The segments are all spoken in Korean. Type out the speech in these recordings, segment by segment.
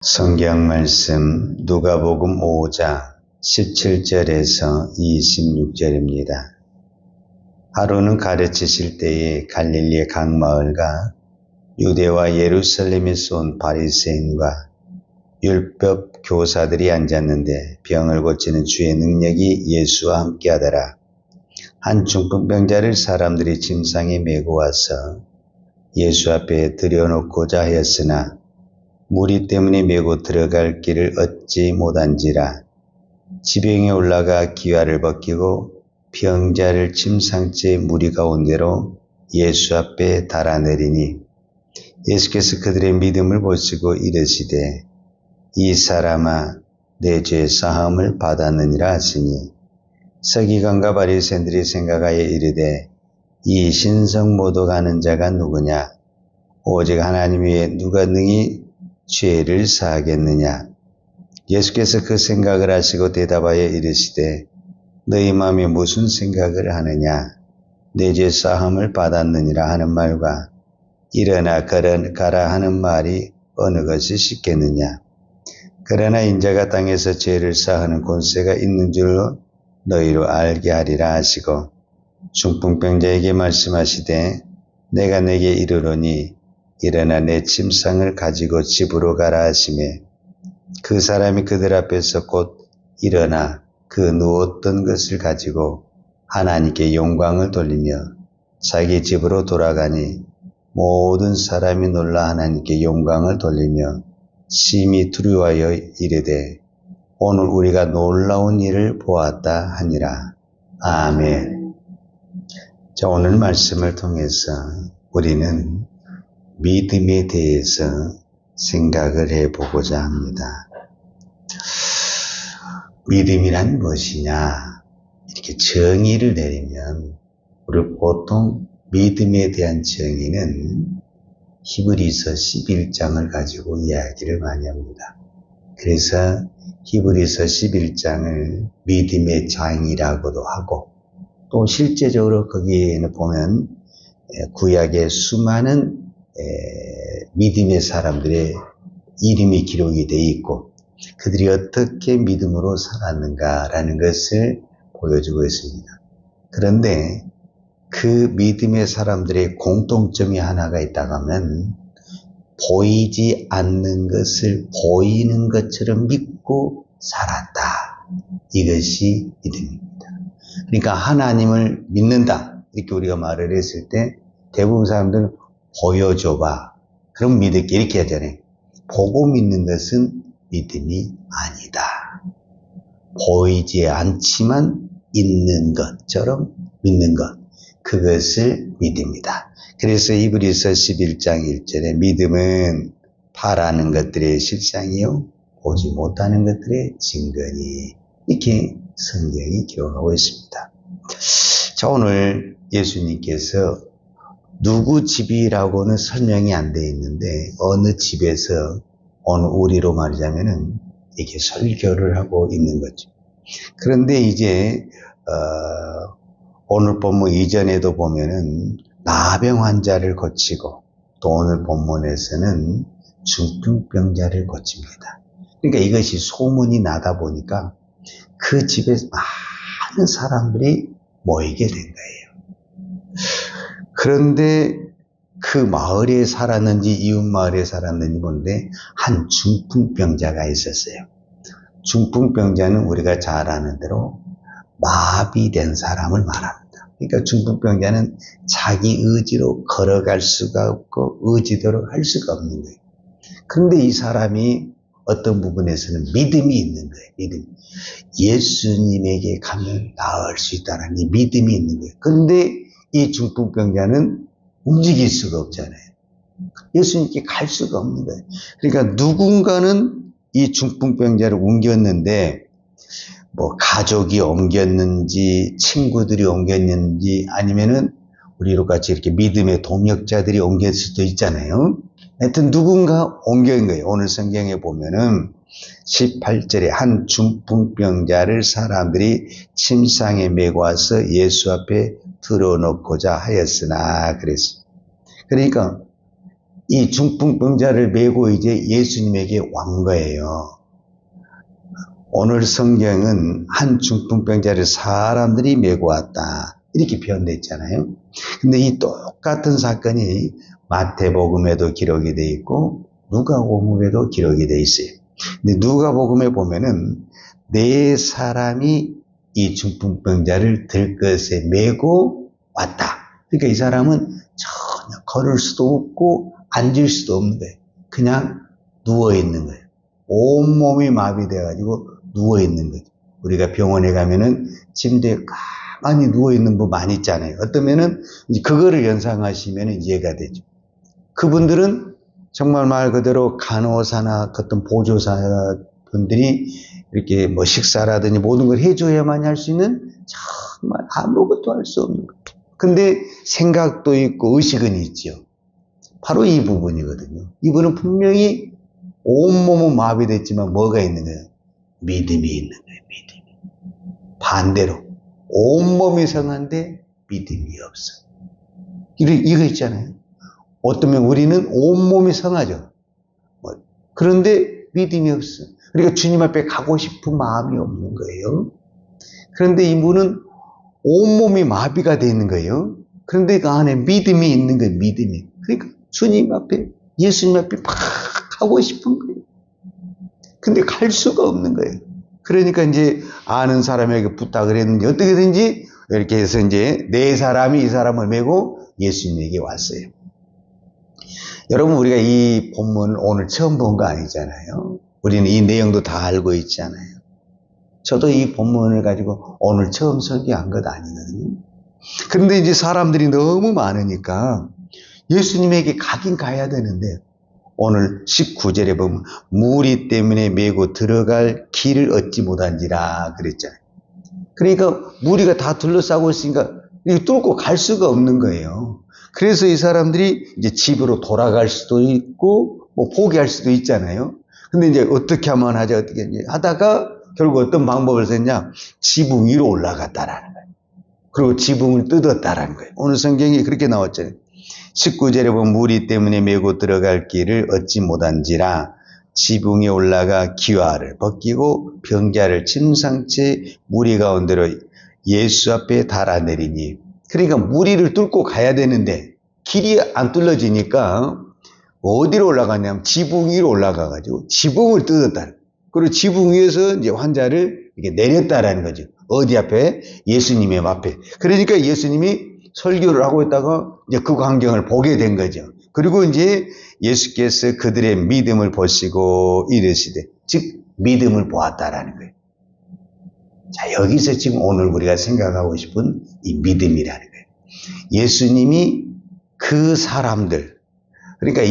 성경 말씀 누가복음 5장 17절에서 26절입니다. 하루는 가르치실 때에 갈릴리 각 마을과 유대와 예루살렘에서 온 바리새인과 율법 교사들이 앉았는데 병을 고치는 주의 능력이 예수와 함께하더라. 한 중풍병자를 사람들이 침상에 메고 와서 예수 앞에 들여놓고자 하였으나 무리 때문에 메고 들어갈 길을 얻지 못한지라. 지병에 올라가 기와를 벗기고 병자를 침상째 무리 가운데로 예수 앞에 달아내리니 예수께서 그들의 믿음을 보시고 이르시되 이 사람아 내 죄 사함을 받았느니라 하시니 서기관과 바리새인들이 생각하여 이르되 이 신성모독 하는 자가 누구냐? 오직 하나님 외에 누가 능히 죄를 사하겠느냐? 예수께서 그 생각을 하시고 대답하여 이르시되 너희 마음에 무슨 생각을 하느냐? 내 죄 사함을 받았느니라 하는 말과 일어나 가라 하는 말이 어느 것이 쉽겠느냐? 그러나 인자가 땅에서 죄를 사하는 권세가 있는 줄로 너희로 알게 하리라 하시고 중풍병자에게 말씀하시되 내가 내게 이르노니 일어나 내 침상을 가지고 집으로 가라 하시매 그 사람이 그들 앞에서 곧 일어나 그 누웠던 것을 가지고 하나님께 영광을 돌리며 자기 집으로 돌아가니 모든 사람이 놀라 하나님께 영광을 돌리며 심히 두려워하여 이르되 오늘 우리가 놀라운 일을 보았다 하니라. 아멘. 자, 오늘 말씀을 통해서 우리는 믿음에 대해서 생각을 해보고자 합니다. 믿음이란 무엇이냐? 이렇게 정의를 내리면 우리 보통 믿음에 대한 정의는 히브리서 11장을 가지고 이야기를 많이 합니다. 그래서 히브리서 11장을 믿음의 장이라고도 하고 또 실제적으로 거기에는 보면 구약의 수많은 믿음의 사람들의 이름이 기록이 되어 있고 그들이 어떻게 믿음으로 살았는가라는 것을 보여주고 있습니다. 그런데 그 믿음의 사람들의 공통점이 하나가 있다고 하면 보이지 않는 것을 보이는 것처럼 믿고 살았다. 이것이 믿음입니다. 그러니까 하나님을 믿는다. 이렇게 우리가 말을 했을 때 대부분 사람들은 보여줘봐. 그럼 믿을게. 이렇게 하잖아요. 보고 믿는 것은 믿음이 아니다. 보이지 않지만 있는 것처럼 믿는 것. 그것을 믿음이다. 그래서 히브리서 11장 1절에 믿음은 바라는 것들의 실상이요 보지 못하는 것들의 증거니 이렇게 성경이 기록하고 있습니다. 자, 오늘 예수님께서 누구 집이라고는 설명이 안 되어 있는데 어느 집에서 어느 우리로 말하자면은 이렇게 설교를 하고 있는 거죠. 그런데 이제 오늘 본문 이전에도 보면은 나병 환자를 고치고 또 오늘 본문에서는 중풍병자를 고칩니다. 그러니까 이것이 소문이 나다 보니까 그 집에 많은 사람들이 모이게 된 거예요. 그런데 그 마을에 살았는지 이웃 마을에 살았는지 모르는데 한 중풍병자가 있었어요. 중풍병자는 우리가 잘 아는 대로 마비된 사람을 말합니다. 그러니까 중풍병자는 자기 의지로 걸어갈 수가 없고 의지대로 할 수가 없는 거예요. 그런데 이 사람이 어떤 부분에서는 믿음이 있는 거예요. 믿음. 예수님에게 가면 나을 수 있다는 이 믿음이 있는 거예요. 그런데 이 중풍병자는 움직일 수가 없잖아요. 예수님께 갈 수가 없는 거예요. 그러니까 누군가는 이 중풍병자를 옮겼는데 뭐 가족이 옮겼는지 친구들이 옮겼는지 아니면은 우리로 같이 이렇게 믿음의 동역자들이 옮길 수도 있잖아요. 하여튼 누군가 옮긴 거예요. 오늘 성경에 보면은 18절에 한 중풍병자를 사람들이 침상에 메고 와서 예수 앞에 들어놓고자 하였으나 그랬어요. 그러니까 이 중풍병자를 메고 이제 예수님에게 wan 거예요. 오늘 성경은 한 중풍병자를 사람들이 메고 왔다, 이렇게 표현되어 있잖아요. 근데 이 똑같은 사건이 마태복음에도 기록이 되어 있고 누가복음에도 기록이 되어 있어요. 근데 누가복음에 보면은 4사람이 이 중풍병자를 들것에 메고 왔다. 그러니까 이 사람은 전혀 걸을 수도 없고 앉을 수도 없는 거예요. 그냥 누워 있는 거예요. 온몸이 마비돼가지고 누워 있는 거죠. 우리가 병원에 가면은 침대에 가만히 누워 있는 분 많이 있잖아요. 어떠면은 그거를 연상하시면 이해가 되죠. 그분들은 정말 말 그대로 간호사나 어떤 보조사 분들이 이렇게 뭐 식사라든지 모든 걸 해줘야만 할 수 있는 정말 아무것도 할 수 없는 거예요. 근데 생각도 있고 의식은 있죠. 바로 이 부분이거든요. 이분은 분명히 온몸은 마비됐지만 뭐가 있는 거예요? 믿음이 있는 거예요. 믿음이. 반대로 온몸이 성한데 믿음이 없어. 이거 있잖아요. 어쩌면 우리는 온몸이 성하죠. 그런데 믿음이 없어. 그러니까 주님 앞에 가고 싶은 마음이 없는 거예요. 그런데 이분은 온몸이 마비가 되어 있는 거예요. 그런데 그 안에 믿음이 있는 거예요. 믿음이. 그러니까 주님 앞에, 예수님 앞에 막 가고 싶은 거예요. 근데 갈 수가 없는 거예요. 그러니까 이제 아는 사람에게 부탁을 했는데 어떻게든지 이렇게 해서 이제 4사람이 이 사람을 메고 예수님에게 왔어요. 여러분, 우리가 이 본문 오늘 처음 본 거 아니잖아요. 우리는 이 내용도 다 알고 있잖아요. 저도 이 본문을 가지고 오늘 처음 설교한 것 아니거든요. 그런데 이제 사람들이 너무 많으니까 예수님에게 가긴 가야 되는데 오늘 19절에 보면 무리 때문에 메고 들어갈 길을 얻지 못한지라 그랬잖아요. 그러니까 무리가 다 둘러싸고 있으니까 이거 뚫고 갈 수가 없는 거예요. 그래서 이 사람들이 이제 집으로 돌아갈 수도 있고 뭐 포기할 수도 있잖아요. 근데 이제 어떻게 하면 하자, 어떻게 하다가 결국 어떤 방법을 썼냐? 지붕 위로 올라갔다라는 거예요. 그리고 지붕을 뜯었다라는 거예요. 오늘 성경이 그렇게 나왔잖아요. 19절에 보면 무리 때문에 메고 들어갈 길을 얻지 못한지라 지붕에 올라가 기와를 벗기고 병자를 침상 채 무리 가운데로 예수 앞에 달아내리니. 그러니까 무리를 뚫고 가야 되는데 길이 안 뚫려지니까 어디로 올라가냐면 지붕 위로 올라가가지고 지붕을 뜯었다. 그리고 지붕 위에서 이제 환자를 이렇게 내렸다라는 거죠. 어디 앞에? 예수님의 앞에. 그러니까 예수님이 설교를 하고 있다가 이제 그 광경을 보게 된 거죠. 그리고 이제 예수께서 그들의 믿음을 보시고 이르시되, 즉 믿음을 보았다라는 거예요. 자, 여기서 지금 오늘 우리가 생각하고 싶은 이 믿음이라는 거예요. 예수님이 그 사람들, 그러니까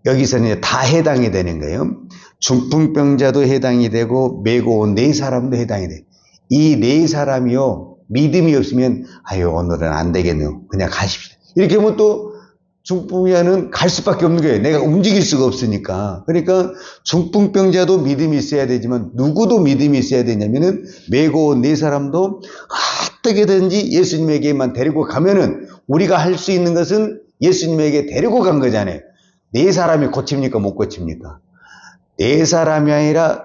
여기서는 다 해당이 되는 거예요. 중풍병자도 해당이 되고 메고 온 4사람도 해당이 돼요. 이 4사람이요, 믿음이 없으면 아유 오늘은 안 되겠네요. 그냥 가십시오. 이렇게 하면 또 중풍자는 갈 수밖에 없는 거예요. 내가 움직일 수가 없으니까. 그러니까 중풍병자도 믿음이 있어야 되지만 누구도 믿음이 있어야 되냐면은 메고 온 4사람도 어떻게든지 예수님에게만 데리고 가면은 우리가 할 수 있는 것은 예수님에게 데리고 간 거잖아요. 4사람이 고칩니까? 못 고칩니까? 4사람이 아니라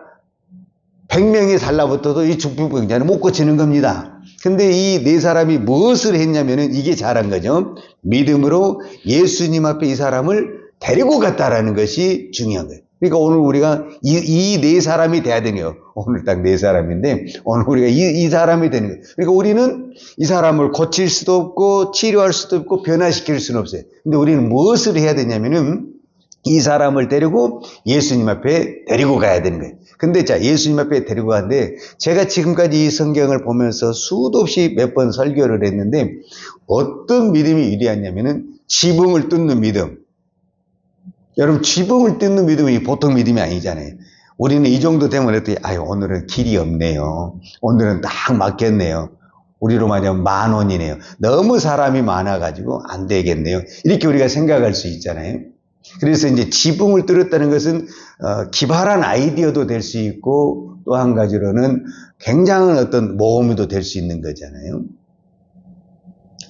100명이 달라붙어도 이 중풍병자는 못 고치는 겁니다. 근데 이 4사람이 무엇을 했냐면은 이게 잘한 거죠. 믿음으로 예수님 앞에 이 사람을 데리고 갔다라는 것이 중요한 거예요. 그러니까 오늘 우리가 이 4사람이 돼야 되네요. 오늘 딱 4사람인데 오늘 우리가 이 사람이 되는 거예요. 그러니까 우리는 이 사람을 고칠 수도 없고 치료할 수도 없고 변화시킬 수는 없어요. 근데 우리는 무엇을 해야 되냐면은 이 사람을 데리고 예수님 앞에 데리고 가야 되는 거예요. 근데 자, 예수님 앞에 데리고 가는데 제가 지금까지 이 성경을 보면서 수도 없이 몇 번 설교를 했는데 어떤 믿음이 위대하냐면은 지붕을 뚫는 믿음. 여러분, 지붕을 뚫는 믿음이 보통 믿음이 아니잖아요. 우리는 이 정도 되면 어떻게, 아유, 오늘은 길이 없네요. 오늘은 딱 막혔네요. 우리로 말하면 10,000원이네요. 너무 사람이 많아가지고 안 되겠네요. 이렇게 우리가 생각할 수 있잖아요. 그래서 이제 지붕을 뚫었다는 것은 기발한 아이디어도 될 수 있고 또 한 가지로는 굉장한 어떤 모험도 될 수 있는 거잖아요.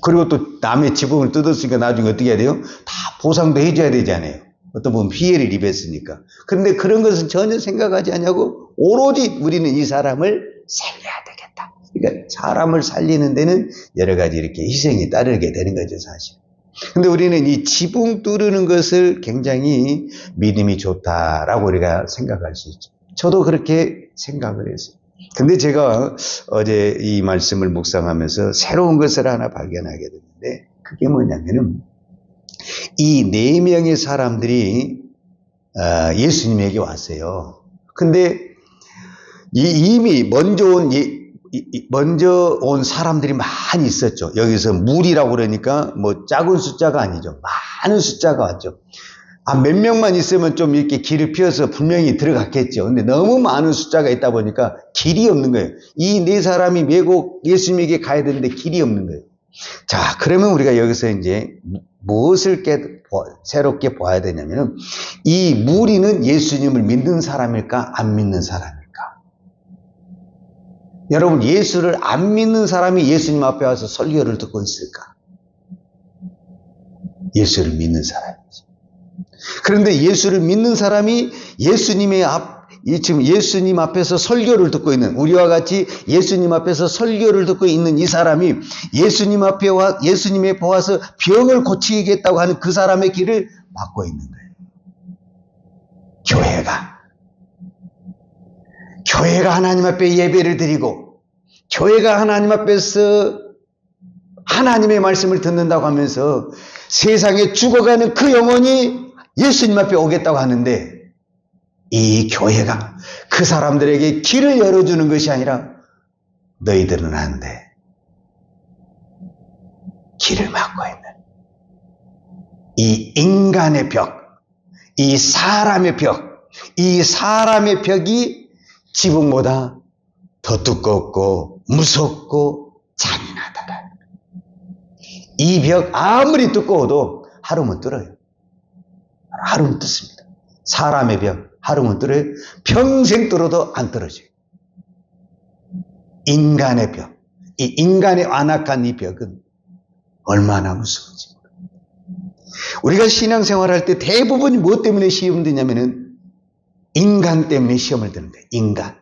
그리고 또 남의 지붕을 뜯었으니까 나중에 어떻게 해야 돼요? 다 보상도 해줘야 되잖아요. 어떤 분은 피해를 입었으니까. 그런데 그런 것은 전혀 생각하지 않냐고 오로지 우리는 이 사람을 살려야 되겠다. 그러니까 사람을 살리는 데는 여러 가지 이렇게 희생이 따르게 되는 거죠, 사실. 근데 우리는 이 지붕 뚫는 것을 굉장히 믿음이 좋다라고 우리가 생각할 수 있죠. 저도 그렇게 생각을 했어요. 근데 제가 어제 이 말씀을 묵상하면서 새로운 것을 하나 발견하게 됐는데, 그게 뭐냐면은 이 4명의 사람들이 예수님에게 왔어요. 근데 이미 먼저 온 사람들이 많이 있었죠. 여기서 무리라고 그러니까 뭐 작은 숫자가 아니죠. 많은 숫자가 왔죠. 몇 명만 있으면 좀 이렇게 길을 피워서 분명히 들어갔겠죠. 근데 너무 많은 숫자가 있다 보니까 길이 없는 거예요. 이 4사람이 메고 예수님에게 가야 되는데 길이 없는 거예요. 자, 그러면 우리가 여기서 이제 무엇을 새롭게 봐야 되냐면은, 이 무리는 예수님을 믿는 사람일까, 안 믿는 사람일까? 여러분, 예수를 안 믿는 사람이 예수님 앞에 와서 설교를 듣고 있을까? 예수를 믿는 사람이지. 그런데 예수를 믿는 사람이 지금 예수님 앞에서 설교를 듣고 있는, 우리와 같이 예수님 앞에서 설교를 듣고 있는 이 사람이 예수님에 와서 병을 고치겠다고 하는 그 사람의 길을 막고 있는 거예요. 교회가 하나님 앞에 예배를 드리고, 교회가 하나님 앞에서 하나님의 말씀을 듣는다고 하면서 세상에 죽어가는 그 영혼이 예수님 앞에 오겠다고 하는데, 이 교회가 그 사람들에게 길을 열어주는 것이 아니라 너희들은 안 돼, 길을 막고 있는 이 인간의 벽, 이 사람의 벽이 지붕보다 더 두껍고 무섭고 잔인하다. 이 벽 아무리 두꺼워도 하루면 뚫어요. 하루면 뚫습니다. 사람의 벽 하루면 뚫어요. 평생 뚫어도 안 떨어져요. 인간의 벽, 이 인간의 완악한 이 벽은 얼마나 무서운지. 우리가 신앙생활할 때 대부분이 무엇 때문에 시험 드냐면은 인간 때문에 시험을 드는데, 인간.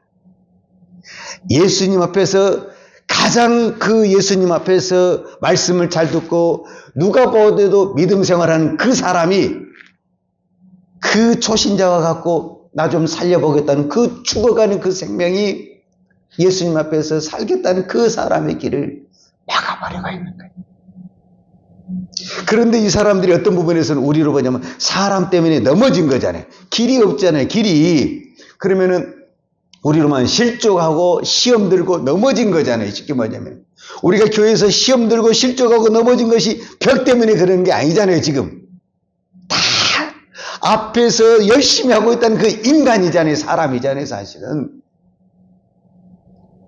예수님 앞에서 가장 예수님 앞에서 말씀을 잘 듣고 누가 보더라도 믿음 생활하는 그 사람이 그 초신자와 같고 나 좀 살려보겠다는 그 죽어가는 그 생명이 예수님 앞에서 살겠다는 그 사람의 길을 막아버리고 있는 거예요. 그런데 이 사람들이 어떤 부분에서는 우리로 보냐면 사람 때문에 넘어진 거잖아요. 길이 없잖아요. 길이. 그러면은 우리로만 실족하고 시험 들고 넘어진 거잖아요. 쉽게 말하면 우리가 교회에서 시험 들고 실족하고 넘어진 것이 벽 때문에 그러는 게 아니잖아요. 지금 다 앞에서 열심히 하고 있다는 그 인간이잖아요. 사람이잖아요. 사실은.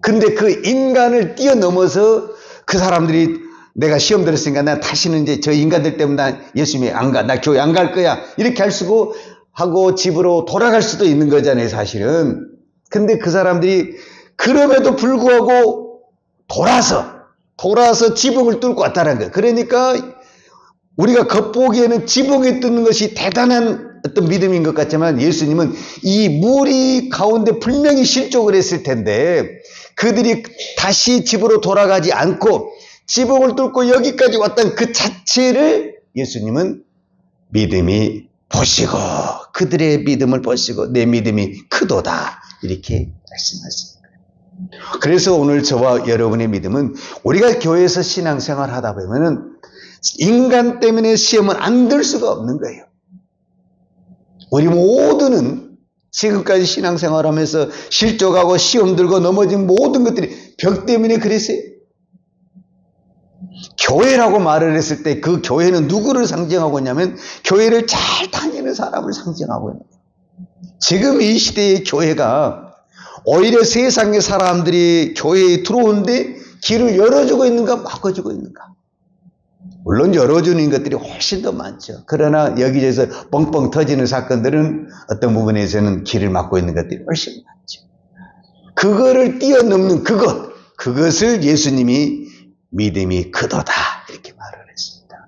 근데 그 인간을 뛰어넘어서 그 사람들이 내가 시험 들었으니까 나 다시는 이제 저 인간들 때문에 나 예수님이 안 가, 나 교회 안 갈 거야, 이렇게 할 수고 하고 집으로 돌아갈 수도 있는 거잖아요. 사실은. 근데 그 사람들이 그럼에도 불구하고 돌아서 지붕을 뚫고 왔다는 거예요. 그러니까 우리가 겉보기에는 지붕에 뚫는 것이 대단한 어떤 믿음인 것 같지만 예수님은 이 무리 가운데 분명히 실족을 했을 텐데 그들이 다시 집으로 돌아가지 않고 지붕을 뚫고 여기까지 왔던 그 자체를 예수님은 믿음이 보시고 그들의 믿음을 보시고 내 믿음이 크도다 이렇게 말씀하십니다. 그래서 오늘 저와 여러분의 믿음은 우리가 교회에서 신앙생활 하다 보면은 인간 때문에 시험은 안 들 수가 없는 거예요. 우리 모두는 지금까지 신앙생활하면서 실족하고 시험 들고 넘어진 모든 것들이 벽 때문에 그랬어요. 교회라고 말을 했을 때 그 교회는 누구를 상징하고 있냐면 교회를 잘 다니는 사람을 상징하고 있는 거예요. 지금 이 시대의 교회가 오히려 세상의 사람들이 교회에 들어오는데 길을 열어주고 있는가 막아주고 있는가. 물론 열어주는 것들이 훨씬 더 많죠. 그러나 여기저기서 뻥뻥 터지는 사건들은 어떤 부분에서는 길을 막고 있는 것들이 훨씬 많죠. 그거를 뛰어넘는 그것을 예수님이 믿음이 크도다. 이렇게 말을 했습니다.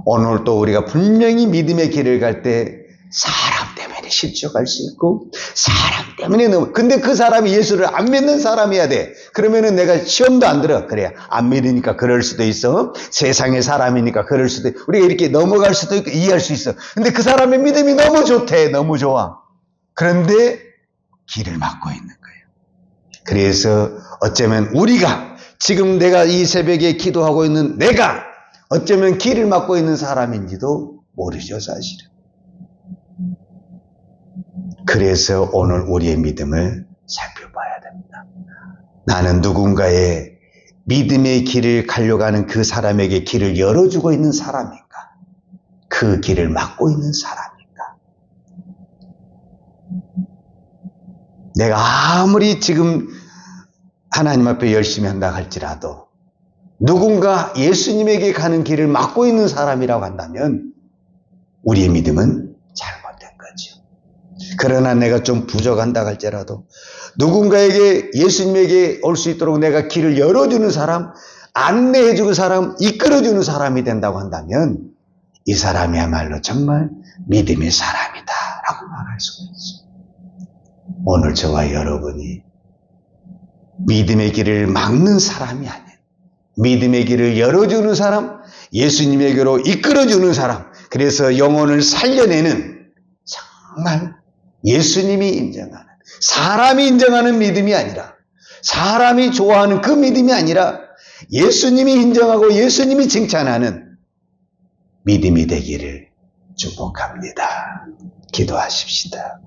오늘 또 우리가 분명히 믿음의 길을 갈 때 사람 때문에 실족할 수 있고 사람 때문에 근데 그 사람이 예수를 안 믿는 사람이어야 돼. 그러면은 내가 시험도 안 들어. 그래, 안 믿으니까 그럴 수도 있어. 세상의 사람이니까 그럴 수도 있고 우리가 이렇게 넘어갈 수도 있고 이해할 수 있어. 근데 그 사람의 믿음이 너무 좋대. 너무 좋아. 그런데 길을 막고 있는 거예요. 그래서 어쩌면 우리가 지금 내가 이 새벽에 기도하고 있는 내가 어쩌면 길을 막고 있는 사람인지도 모르죠, 사실은. 그래서 오늘 우리의 믿음을 살펴봐야 됩니다. 나는 누군가의 믿음의 길을 가려고 하는 그 사람에게 길을 열어주고 있는 사람인가? 그 길을 막고 있는 사람인가? 내가 아무리 지금 하나님 앞에 열심히 한다 할지라도 누군가 예수님에게 가는 길을 막고 있는 사람이라고 한다면 우리의 믿음은 잘못된 거죠. 그러나 내가 좀 부족한다 할지라도 누군가에게 예수님에게 올 수 있도록 내가 길을 열어주는 사람, 안내해주는 사람, 이끌어주는 사람이 된다고 한다면 이 사람이야말로 정말 믿음의 사람이다 라고 말할 수가 있죠. 오늘 저와 여러분이 믿음의 길을 막는 사람이 아닌 믿음의 길을 열어주는 사람, 예수님에게로 이끌어주는 사람, 그래서 영혼을 살려내는 정말 예수님이 인정하는, 사람이 인정하는 믿음이 아니라, 사람이 좋아하는 그 믿음이 아니라 예수님이 인정하고 예수님이 칭찬하는 믿음이 되기를 축복합니다. 기도하십시다.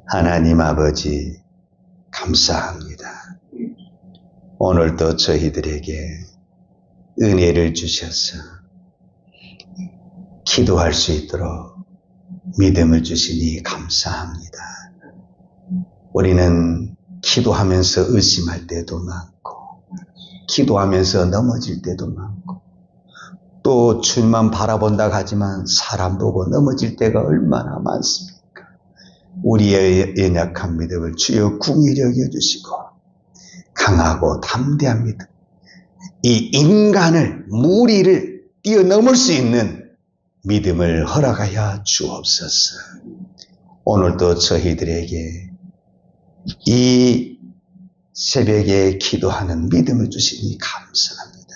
하나님 아버지 감사합니다. 오늘도 저희들에게 은혜를 주셔서 기도할 수 있도록 믿음을 주시니 감사합니다. 우리는 기도하면서 의심할 때도 많고 기도하면서 넘어질 때도 많고 또 주님만 바라본다 하지만 사람 보고 넘어질 때가 얼마나 많습니까? 우리의 연약한 믿음을 주여 긍휼히 여겨주시고 강하고 담대한 믿음, 이 인간을 무리를 뛰어넘을 수 있는 믿음을 허락하여 주옵소서. 오늘도 저희들에게 이 새벽에 기도하는 믿음을 주시니 감사합니다.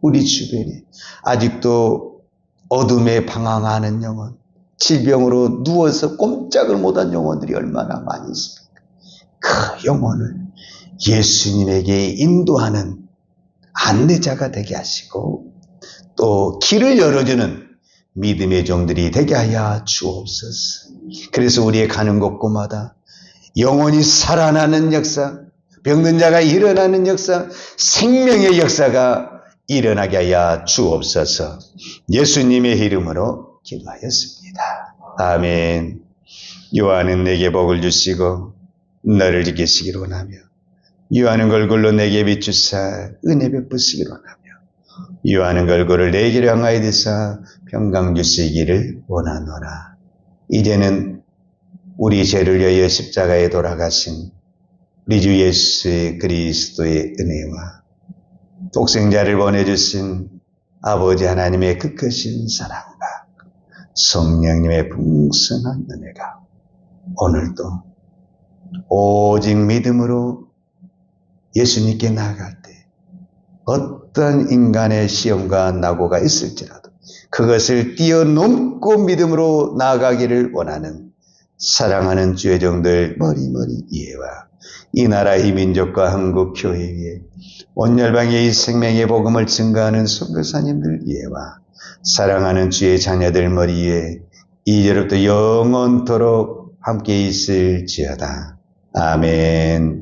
우리 주변에 아직도 어둠에 방황하는 영혼, 질병으로 누워서 꼼짝을 못한 영혼들이 얼마나 많이 있습니까? 그 영혼을 예수님에게 인도하는 안내자가 되게 하시고 또 길을 열어주는 믿음의 종들이 되게 하여 주옵소서. 그래서 우리의 가는 곳곳마다 영혼이 살아나는 역사, 병든 자가 일어나는 역사, 생명의 역사가 일어나게 하여 주옵소서. 예수님의 이름으로 기도하였습니다. 아멘. 요한은 내게 복을 주시고 너를 지키시기를 원하며 요한은 걸굴로 내게 비추사 은혜 베푸시기를 원하며 요한은 걸굴을 내게로 향하여 드사 평강 주시기를 원하노라. 이제는 우리 죄를 위하여 십자가에 돌아가신 우리 주 예수 그리스도의 은혜와 독생자를 보내주신 아버지 하나님의 그 크신 사랑과 성령님의 풍성한 은혜가 오늘도 오직 믿음으로 예수님께 나아갈 때 어떤 인간의 시험과 낙오가 있을지라도 그것을 뛰어넘고 믿음으로 나아가기를 원하는 사랑하는 주의 종들 머리머리 이해와 이 나라 이 민족과 한국 교회 위에 온 열방의 이 생명의 복음을 증거하는 선교사님들 이해와 사랑하는 주의 자녀들 머리에 이제로부터 영원토록 함께 있을지어다. 아멘.